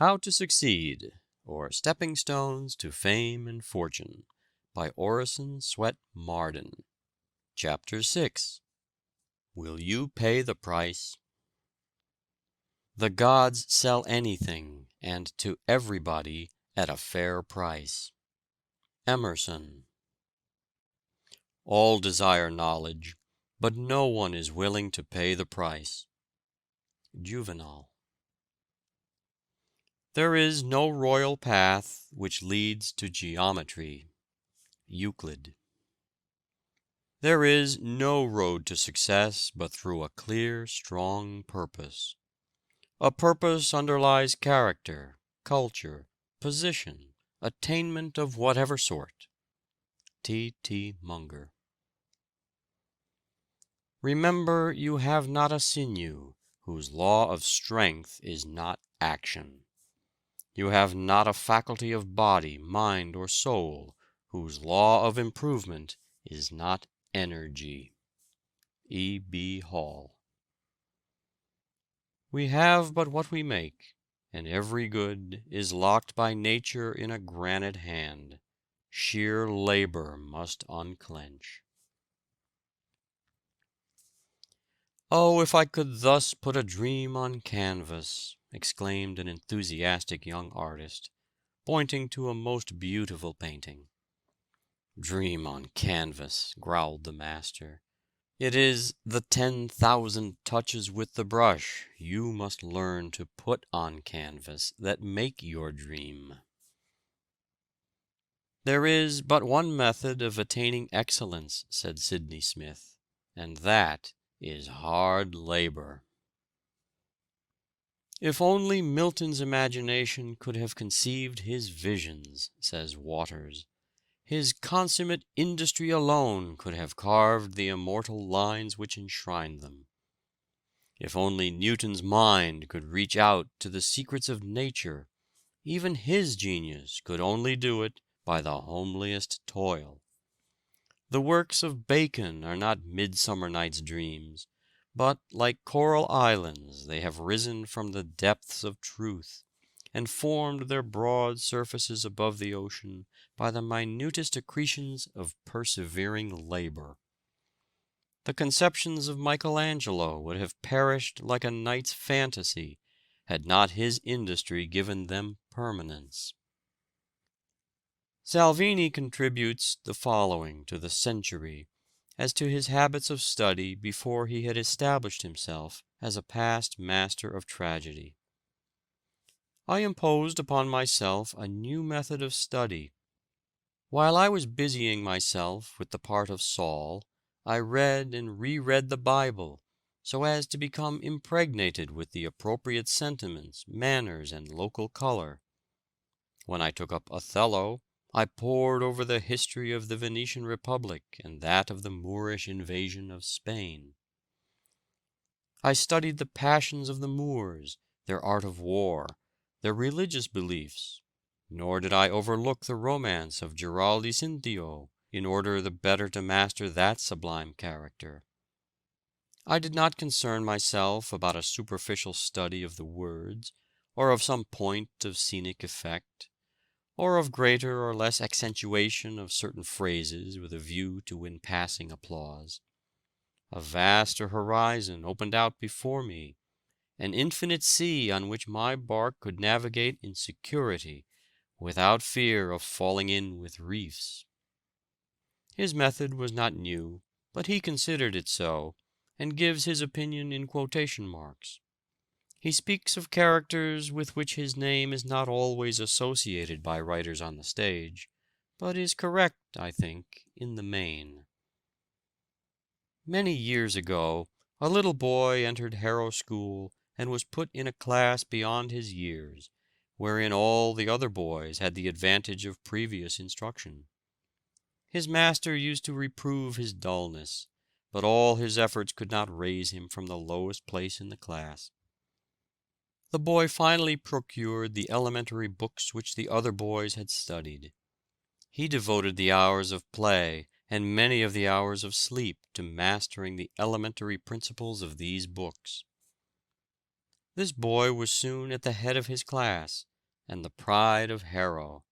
How to Succeed, or Stepping Stones to Fame and Fortune, by Orison, Swett, Marden. Chapter 6. Will You Pay the Price? The gods sell anything, and to everybody, at a fair price. Emerson. All desire knowledge, but no one is willing to pay the price. Juvenal. There is no royal path which leads to geometry. Euclid. There is no road to success but through a clear, strong purpose. A purpose underlies character, culture, position, attainment of whatever sort. T. T. Munger. Remember, you have not a sinew whose law of strength is not action. You have not a faculty of body, mind, or soul whose law of improvement is not energy. E. B. Hall. We have but what we make, and every good is locked by nature in a granite hand. Sheer labor must unclench. "Oh, if I could thus put a dream on canvas!" exclaimed an enthusiastic young artist, pointing to a most beautiful painting. "Dream on canvas," growled the master. "It is the 10,000 touches with the brush you must learn to put on canvas that make your dream." "There is but one method of attaining excellence," said Sydney Smith, "and that is hard labor." "If only Milton's imagination could have conceived his visions," says Waters, "his consummate industry alone could have carved the immortal lines which enshrine them. If only Newton's mind could reach out to the secrets of nature, even his genius could only do it by the homeliest toil. The works of Bacon are not Midsummer Night's Dreams, but like coral islands they have risen from the depths of truth, and formed their broad surfaces above the ocean by the minutest accretions of persevering labor. The conceptions of Michelangelo would have perished like a night's fantasy, had not his industry given them permanence." Salvini contributes the following to the Century as to his habits of study before he had established himself as a past master of tragedy. "I imposed upon myself a new method of study. While I was busying myself with the part of Saul, I read and reread the Bible, so as to become impregnated with the appropriate sentiments, manners, and local color. When I took up Othello, I pored over the history of the Venetian Republic and that of the Moorish invasion of Spain. I studied the passions of the Moors, their art of war, their religious beliefs, nor did I overlook the romance of Giraldi Cinthio, in order the better to master that sublime character. I did not concern myself about a superficial study of the words, or of some point of scenic effect, or of greater or less accentuation of certain phrases with a view to win passing applause. A vaster horizon opened out before me, an infinite sea on which my bark could navigate in security, without fear of falling in with reefs." His method was not new, but he considered it so, and gives his opinion in quotation marks. He speaks of characters with which his name is not always associated by writers on the stage, but is correct, I think, in the main. "Many years ago, a little boy entered Harrow School and was put in a class beyond his years, wherein all the other boys had the advantage of previous instruction. His master used to reprove his dullness, but all his efforts could not raise him from the lowest place in the class. The boy finally procured the elementary books which the other boys had studied. He devoted the hours of play and many of the hours of sleep to mastering the elementary principles of these books. This boy was soon at the head of his class, and the pride of Harrow.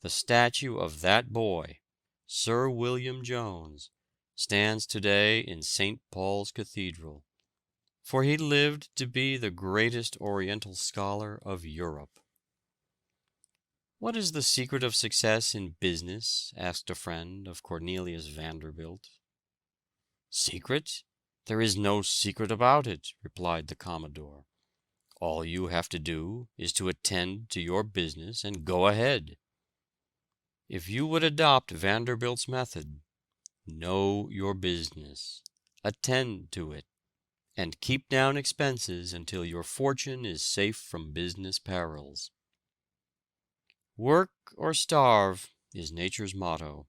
The statue of that boy, Sir William Jones, stands today in St. Paul's Cathedral, for he lived to be the greatest Oriental scholar of Europe. "What is the secret of success in business?" asked a friend of Cornelius Vanderbilt. "Secret? There is no secret about it," replied the Commodore. "All you have to do is to attend to your business and go ahead." If you would adopt Vanderbilt's method, know your business, attend to it, and keep down expenses until your fortune is safe from business perils. "Work or starve" is nature's motto,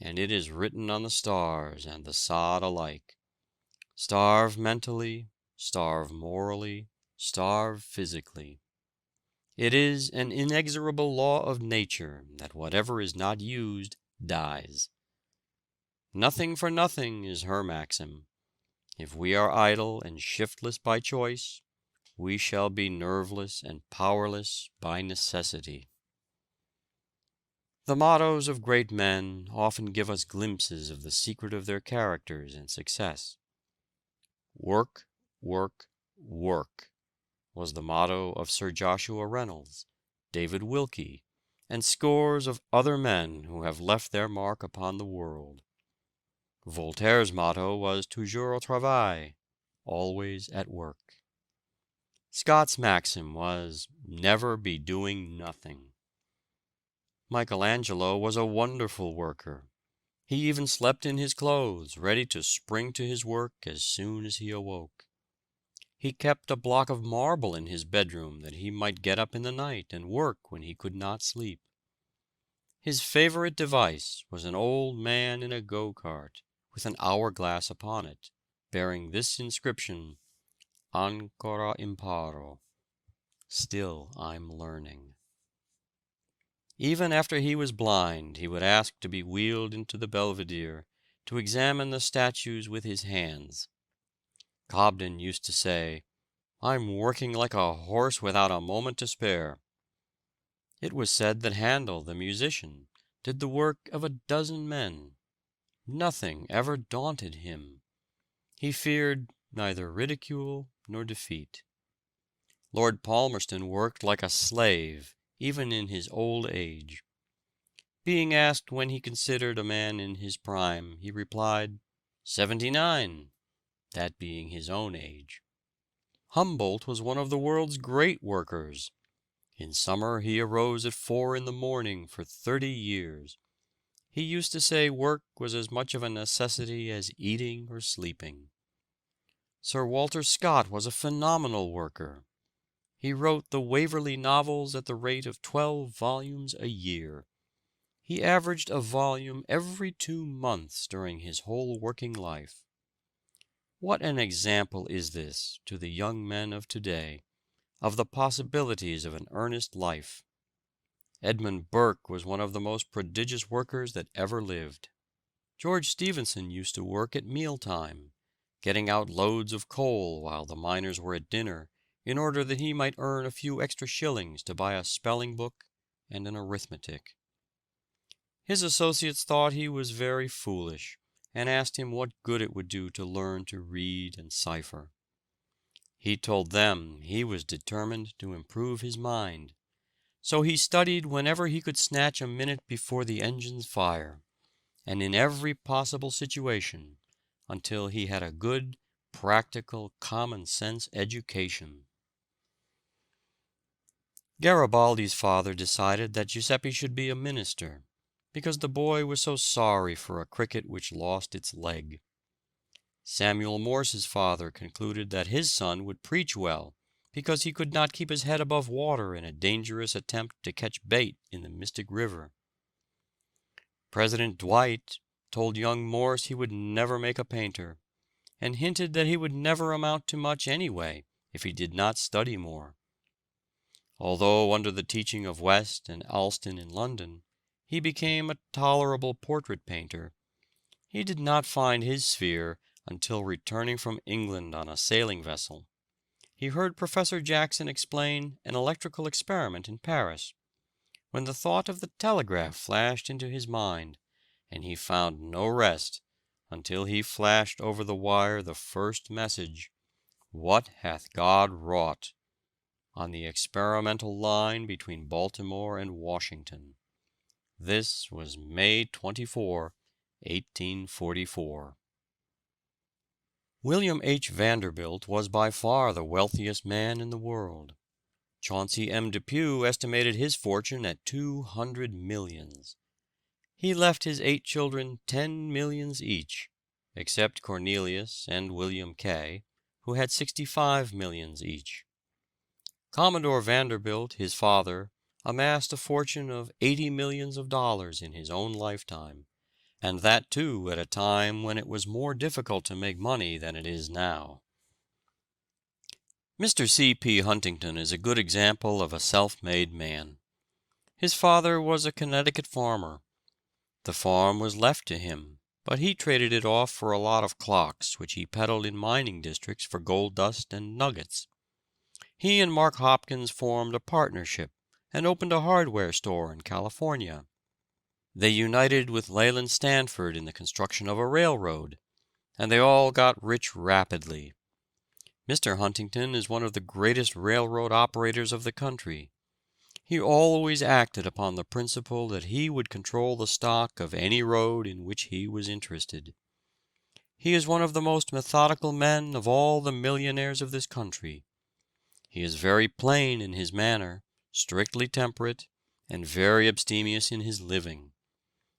and it is written on the stars and the sod alike. Starve mentally, starve morally, starve physically. It is an inexorable law of nature that whatever is not used dies. "Nothing for nothing" is her maxim. If we are idle and shiftless by choice, we shall be nerveless and powerless by necessity. The mottos of great men often give us glimpses of the secret of their characters and success. "Work, work, work" was the motto of Sir Joshua Reynolds, David Wilkie, and scores of other men who have left their mark upon the world. Voltaire's motto was "Toujours au travail," always at work. Scott's maxim was "Never be doing nothing." Michelangelo was a wonderful worker. He even slept in his clothes, ready to spring to his work as soon as he awoke. He kept a block of marble in his bedroom that he might get up in the night and work when he could not sleep. His favorite device was an old man in a go-cart with an hourglass upon it, bearing this inscription, "Ancora imparo," "Still I'm learning." Even after he was blind, he would ask to be wheeled into the Belvedere to examine the statues with his hands. Cobden used to say, "I'm working like a horse without a moment to spare." It was said that Handel, the musician, did the work of a dozen men. Nothing ever daunted him. He feared neither ridicule nor defeat. Lord Palmerston worked like a slave, even in his old age. Being asked when he considered a man in his prime, he replied, 79, that being his own age. Humboldt was one of the world's great workers. In summer he arose at 4 in the morning for 30 years. He used to say work was as much of a necessity as eating or sleeping. Sir Walter Scott was a phenomenal worker. He wrote the Waverley novels at the rate of 12 volumes a year. He averaged a volume every 2 months during his whole working life. What an example is this to the young men of today of the possibilities of an earnest life. Edmund Burke was one of the most prodigious workers that ever lived. George Stephenson used to work at mealtime, getting out loads of coal while the miners were at dinner, in order that he might earn a few extra shillings to buy a spelling book and an arithmetic. His associates thought he was very foolish, and asked him what good it would do to learn to read and cipher. He told them he was determined to improve his mind, so he studied whenever he could snatch a minute before the engines fire, and in every possible situation, until he had a good, practical, common-sense education. Garibaldi's father decided that Giuseppe should be a minister, because the boy was so sorry for a cricket which lost its leg. Samuel Morse's father concluded that his son would preach well, because he could not keep his head above water in a dangerous attempt to catch bait in the Mystic River. President Dwight told young Morse he would never make a painter, and hinted that he would never amount to much anyway if he did not study more. Although under the teaching of West and Alston in London, he became a tolerable portrait painter, he did not find his sphere until returning from England on a sailing vessel, he heard Professor Jackson explain an electrical experiment in Paris, when the thought of the telegraph flashed into his mind, and he found no rest until he flashed over the wire the first message, "What hath God wrought?" on the experimental line between Baltimore and Washington. This was May 24, 1844. William H. Vanderbilt was by far the wealthiest man in the world. Chauncey M. Depew estimated his fortune at 200 millions. He left his 8 children 10 millions each, except Cornelius and William K., who had 65 millions each. Commodore Vanderbilt, his father, amassed a fortune of $80 millions in his own lifetime, and that too at a time when it was more difficult to make money than it is now. Mr. C. P. Huntington is a good example of a self-made man. His father was a Connecticut farmer. The farm was left to him, but he traded it off for a lot of clocks which he peddled in mining districts for gold dust and nuggets. He and Mark Hopkins formed a partnership and opened a hardware store in California. They united with Leland Stanford in the construction of a railroad, and they all got rich rapidly. Mr. Huntington is one of the greatest railroad operators of the country. He always acted upon the principle that he would control the stock of any road in which he was interested. He is one of the most methodical men of all the millionaires of this country. He is very plain in his manner, strictly temperate, and very abstemious in his living.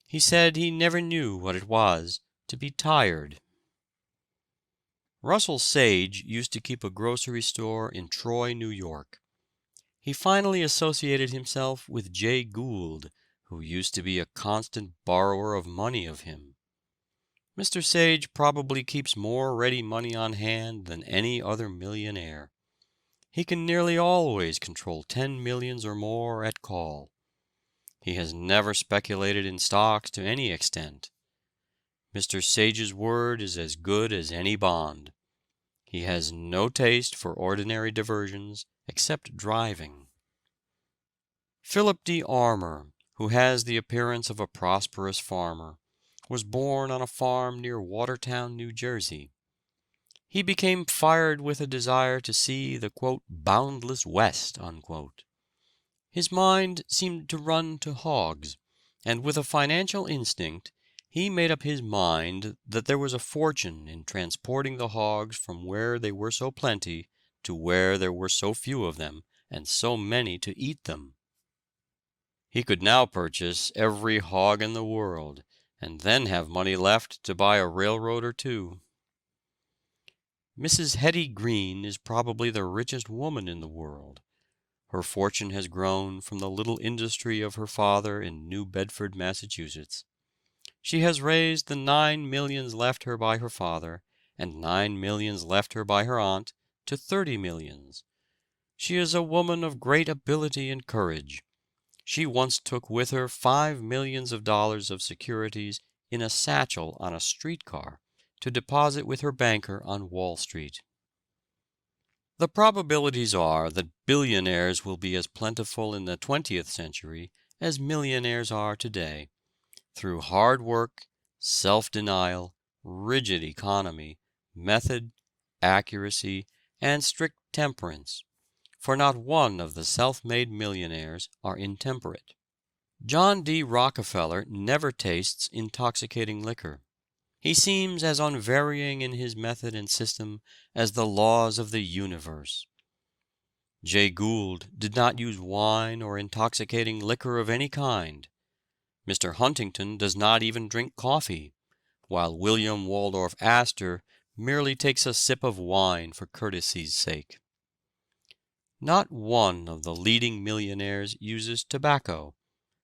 He said he never knew what it was to be tired. Russell Sage used to keep a grocery store in Troy, New York. He finally associated himself with Jay Gould, who used to be a constant borrower of money of him. Mr. Sage probably keeps more ready money on hand than any other millionaire. He can nearly always control 10 millions or more at call. He has never speculated in stocks to any extent. Mr. Sage's word is as good as any bond. He has no taste for ordinary diversions except driving. Philip D. Armour, who has the appearance of a prosperous farmer, was born on a farm near Watertown, New Jersey. He became fired with a desire to see the "boundless West." His mind seemed to run to hogs, and with a financial instinct he made up his mind that there was a fortune in transporting the hogs from where they were so plenty to where there were so few of them and so many to eat them. He could now purchase every hog in the world, and then have money left to buy a railroad or two. Mrs. Hetty Green is probably the richest woman in the world. Her fortune has grown from the little industry of her father in New Bedford, Massachusetts. She has raised the 9 millions left her by her father, and 9 millions left her by her aunt, to 30 millions. She is a woman of great ability and courage. She once took with her $5 millions of securities in a satchel on a streetcar to deposit with her banker on Wall Street. The probabilities are that billionaires will be as plentiful in the 20th century as millionaires are today, through hard work, self-denial, rigid economy, method, accuracy, and strict temperance, for not one of the self-made millionaires are intemperate. John D. Rockefeller never tastes intoxicating liquor. He seems as unvarying in his method and system as the laws of the universe. Jay Gould did not use wine or intoxicating liquor of any kind. Mr. Huntington does not even drink coffee, while William Waldorf Astor merely takes a sip of wine for courtesy's sake. Not one of the leading millionaires uses tobacco,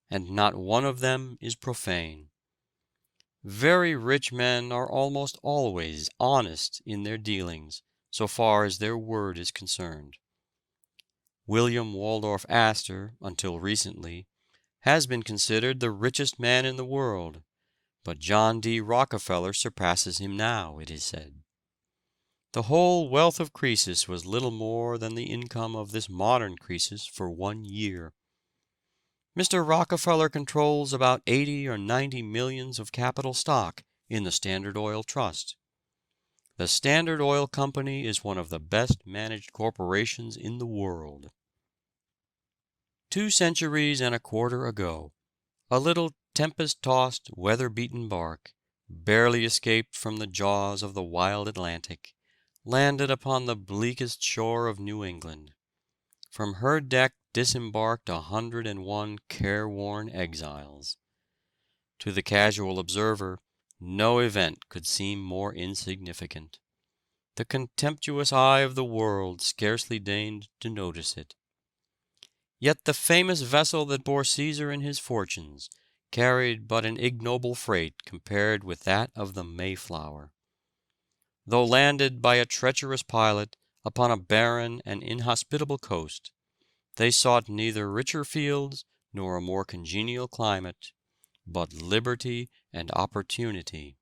and not one of them is profane. Very rich men are almost always honest in their dealings, so far as their word is concerned. William Waldorf Astor, until recently, has been considered the richest man in the world, but John D. Rockefeller surpasses him now, it is said. The whole wealth of Croesus was little more than the income of this modern Croesus for 1 year. Mr. Rockefeller controls about 80 or 90 millions of capital stock in the Standard Oil Trust. The Standard Oil Company is one of the best managed corporations in the world. 2 centuries and a quarter ago, a little tempest-tossed, weather-beaten bark, barely escaped from the jaws of the wild Atlantic, landed upon the bleakest shore of New England. From her deck disembarked 101 careworn exiles. To the casual observer, no event could seem more insignificant. The contemptuous eye of the world scarcely deigned to notice it. Yet the famous vessel that bore Caesar and his fortunes carried but an ignoble freight compared with that of the Mayflower. Though landed by a treacherous pilot upon a barren and inhospitable coast, they sought neither richer fields nor a more congenial climate, but liberty and opportunity.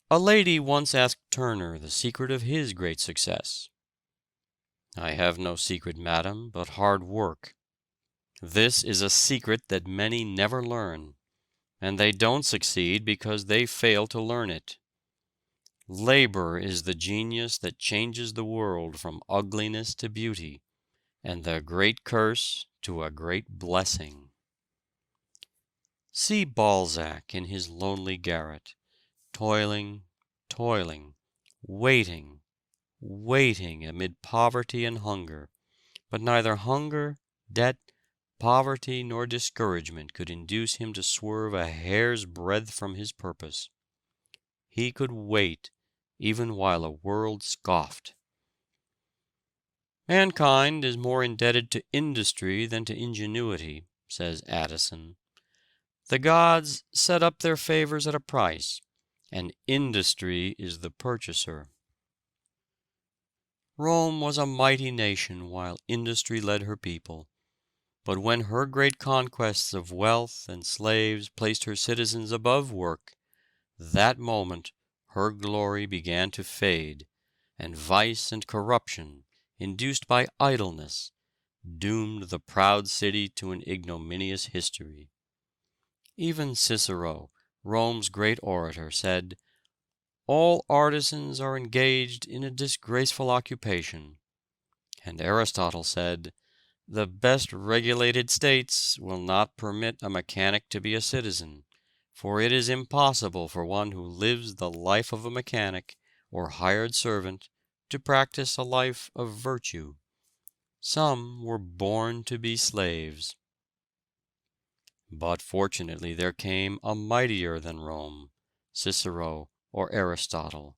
A lady once asked Turner the secret of his great success. "I have no secret, madam, but hard work." This is a secret that many never learn, and they don't succeed because they fail to learn it. Labor is the genius that changes the world from ugliness to beauty, and the great curse to a great blessing. See Balzac in his lonely garret, toiling, toiling, waiting, waiting amid poverty and hunger, but neither hunger, debt, poverty, nor discouragement could induce him to swerve a hair's breadth from his purpose. He could wait even while a world scoffed. "Mankind is more indebted to industry than to ingenuity," says Addison. "The gods set up their favors at a price, and industry is the purchaser." Rome was a mighty nation while industry led her people. But when her great conquests of wealth and slaves placed her citizens above work, that moment her glory began to fade, and vice and corruption, induced by idleness, doomed the proud city to an ignominious history. Even Cicero, Rome's great orator, said, "All artisans are engaged in a disgraceful occupation." And Aristotle said, "The best regulated states will not permit a mechanic to be a citizen, for it is impossible for one who lives the life of a mechanic or hired servant to practice a life of virtue. Some were born to be slaves." But fortunately there came a mightier than Rome, Cicero or Aristotle,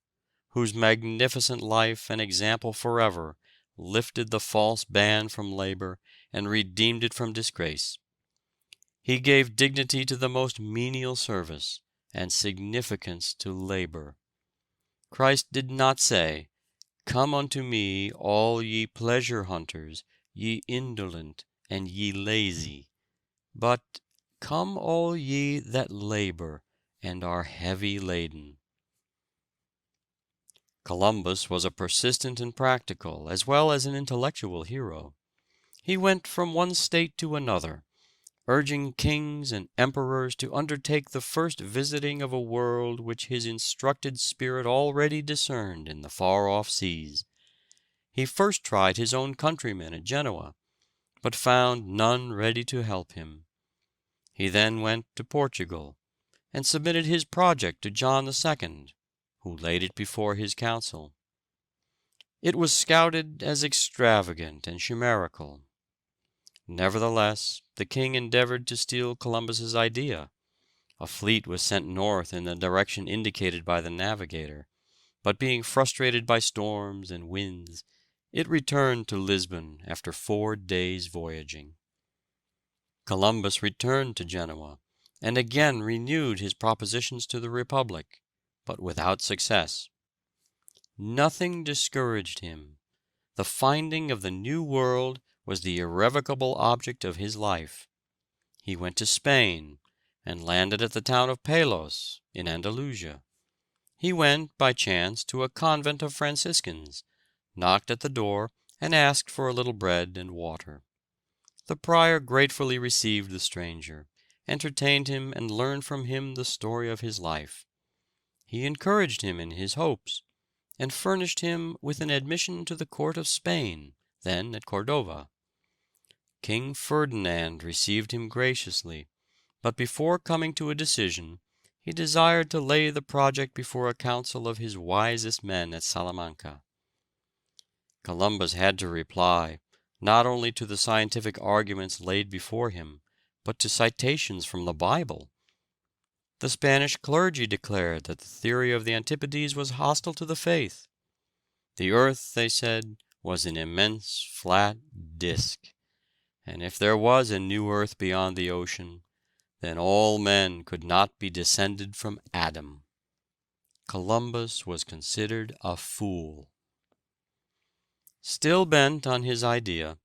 whose magnificent life and example forever lifted the false ban from labor and redeemed it from disgrace. He gave dignity to the most menial service, and significance to labor. Christ did not say, "Come unto me, all ye pleasure hunters, ye indolent, and ye lazy," but "Come all ye that labor, and are heavy laden." Columbus was a persistent and practical, as well as an intellectual hero. He went from one state to another, urging kings and emperors to undertake the first visiting of a world which his instructed spirit already discerned in the far-off seas. He first tried his own countrymen at Genoa, but found none ready to help him. He then went to Portugal, and submitted his project to John II, who laid it before his council. It was scouted as extravagant and chimerical. Nevertheless, the king endeavored to steal Columbus's idea. A fleet was sent north in the direction indicated by the navigator, but being frustrated by storms and winds, it returned to Lisbon after 4 days' voyaging. Columbus returned to Genoa, and again renewed his propositions to the Republic, but without success. Nothing discouraged him. The finding of the New World was the irrevocable object of his life. He went to Spain, and landed at the town of Palos, in Andalusia. He went by chance to a convent of Franciscans, knocked at the door, and asked for a little bread and water. The prior gratefully received the stranger, entertained him, and learned from him the story of his life. He encouraged him in his hopes, and furnished him with an admission to the court of Spain, then at Cordova. King Ferdinand received him graciously, but before coming to a decision, he desired to lay the project before a council of his wisest men at Salamanca. Columbus had to reply, not only to the scientific arguments laid before him, but to citations from the Bible. The Spanish clergy declared that the theory of the Antipodes was hostile to the faith. The earth, they said, was an immense flat disk, and if there was a new earth beyond the ocean, then all men could not be descended from Adam. Columbus was considered a fool. Still bent on his idea,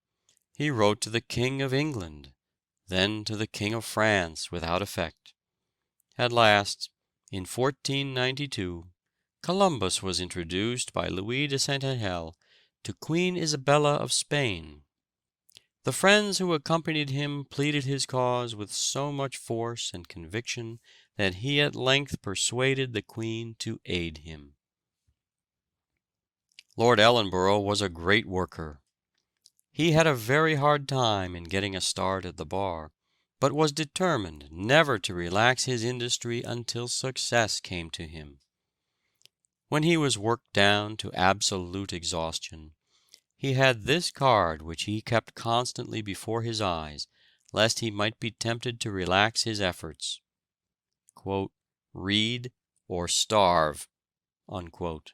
he wrote to the King of England, then to the King of France without effect. At last, in 1492, Columbus was introduced by Louis de Saint Angel to Queen Isabella of Spain. The friends who accompanied him pleaded his cause with so much force and conviction that he at length persuaded the Queen to aid him. Lord Ellenborough was a great worker. He had a very hard time in getting a start at the bar, but was determined never to relax his industry until success came to him. When he was worked down to absolute exhaustion, he had this card which he kept constantly before his eyes, lest he might be tempted to relax his efforts. Quote, "Read or starve." Unquote.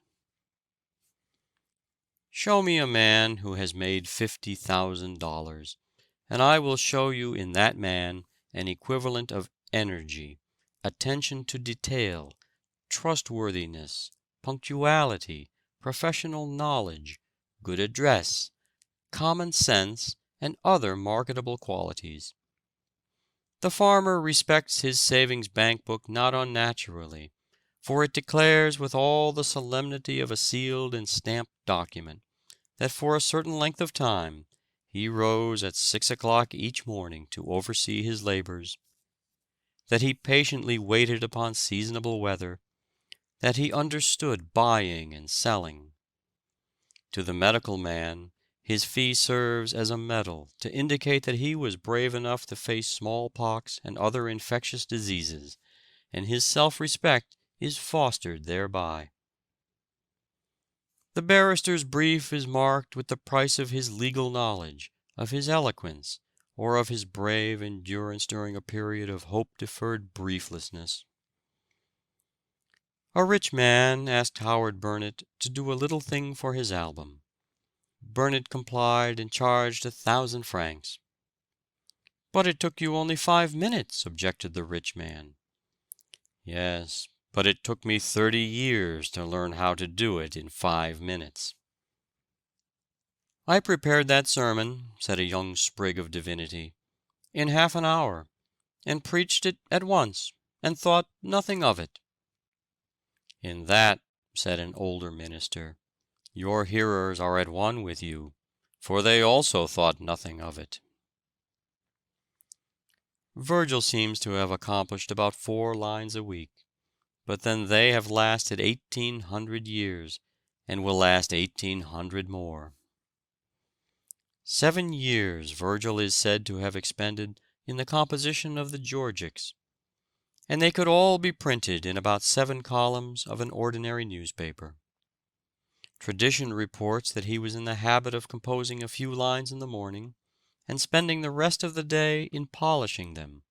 Show me a man who has made $50,000, and I will show you in that man an equivalent of energy, attention to detail, trustworthiness, punctuality, professional knowledge, good address, common sense, and other marketable qualities. The farmer respects his savings bank book not unnaturally, for it declares with all the solemnity of a sealed and stamped document that for a certain length of time he rose at 6 o'clock each morning to oversee his labors, that he patiently waited upon seasonable weather, that he understood buying and selling. To the medical man, his fee serves as a medal to indicate that he was brave enough to face smallpox and other infectious diseases, and his self-respect is fostered thereby. The barrister's brief is marked with the price of his legal knowledge, of his eloquence, or of his brave endurance during a period of hope-deferred brieflessness. A rich man asked Howard Burnett to do a little thing for his album. Burnett complied and charged 1,000 francs. "But it took you only 5 minutes," objected the rich man. "Yes, but it took me 30 years to learn how to do it in 5 minutes." "I prepared that sermon," said a young sprig of divinity, "in half an hour, and preached it at once, and thought nothing of it." "In that," said an older minister, "your hearers are at one with you, for they also thought nothing of it." Virgil seems to have accomplished about 4 lines a week, but then they have lasted 1,800 years, and will last 1,800 more. 7 years Virgil is said to have expended in the composition of the Georgics, and they could all be printed in about 7 columns of an ordinary newspaper. Tradition reports that he was in the habit of composing a few lines in the morning, and spending the rest of the day in polishing them.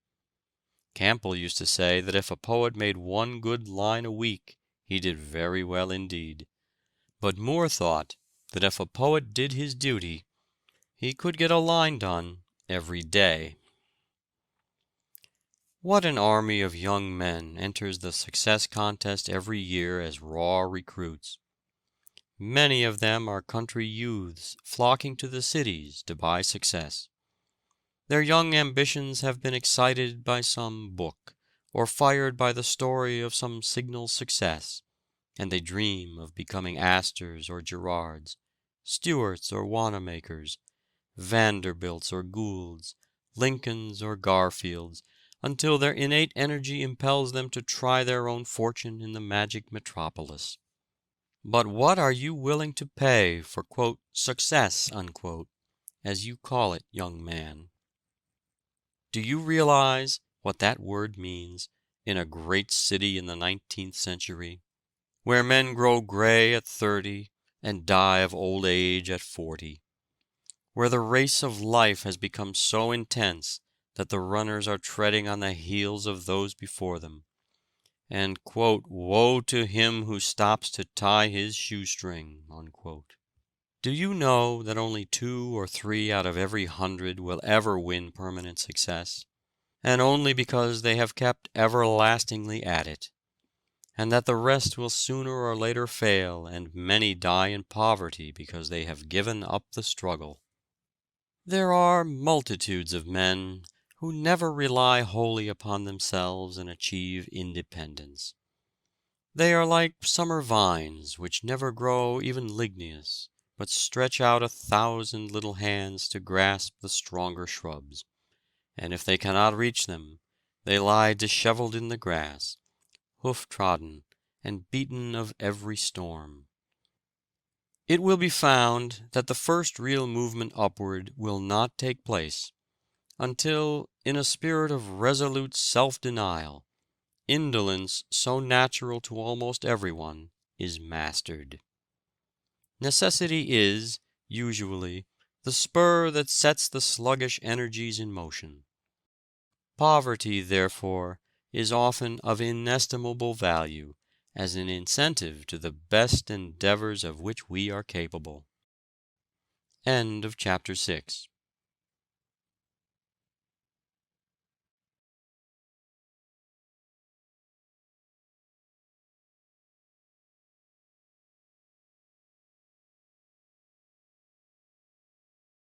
Campbell used to say that if a poet made 1 good line a week, he did very well indeed. But Moore thought that if a poet did his duty, he could get a line done every day. What an army of young men enters the success contest every year as raw recruits. Many of them are country youths flocking to the cities to buy success. Their young ambitions have been excited by some book, or fired by the story of some signal success. and they dream of becoming Astors or Gerards, Stuarts or Wanamakers, Vanderbilts or Goulds, Lincolns or Garfields, until their innate energy impels them to try their own fortune in the magic metropolis. But what are you willing to pay for "success," as you call it, young man? Do you realize what that word means in a great city in the 19th century, where men grow gray at 30 and die of old age at 40? Where the race of life has become so intense that the runners are treading on the heels of those before them, and "woe to him who stops to tie his shoestring." Do you know that only 2 or 3 out of every 100 will ever win permanent success, and only because they have kept everlastingly at it, and that the rest will sooner or later fail, and many die in poverty because they have given up the struggle? There are multitudes of men who never rely wholly upon themselves and achieve independence. They are like summer vines which never grow even ligneous, but stretch out 1,000 little hands to grasp the stronger shrubs, and if they cannot reach them, they lie disheveled in the grass, hoof-trodden and beaten of every storm. It will be found that the first real movement upward will not take place until, in a spirit of resolute self-denial, indolence so natural to almost everyone is mastered. Necessity is, usually, the spur that sets the sluggish energies in motion. Poverty, therefore, is often of inestimable value as an incentive to the best endeavors of which we are capable. End of chapter 6.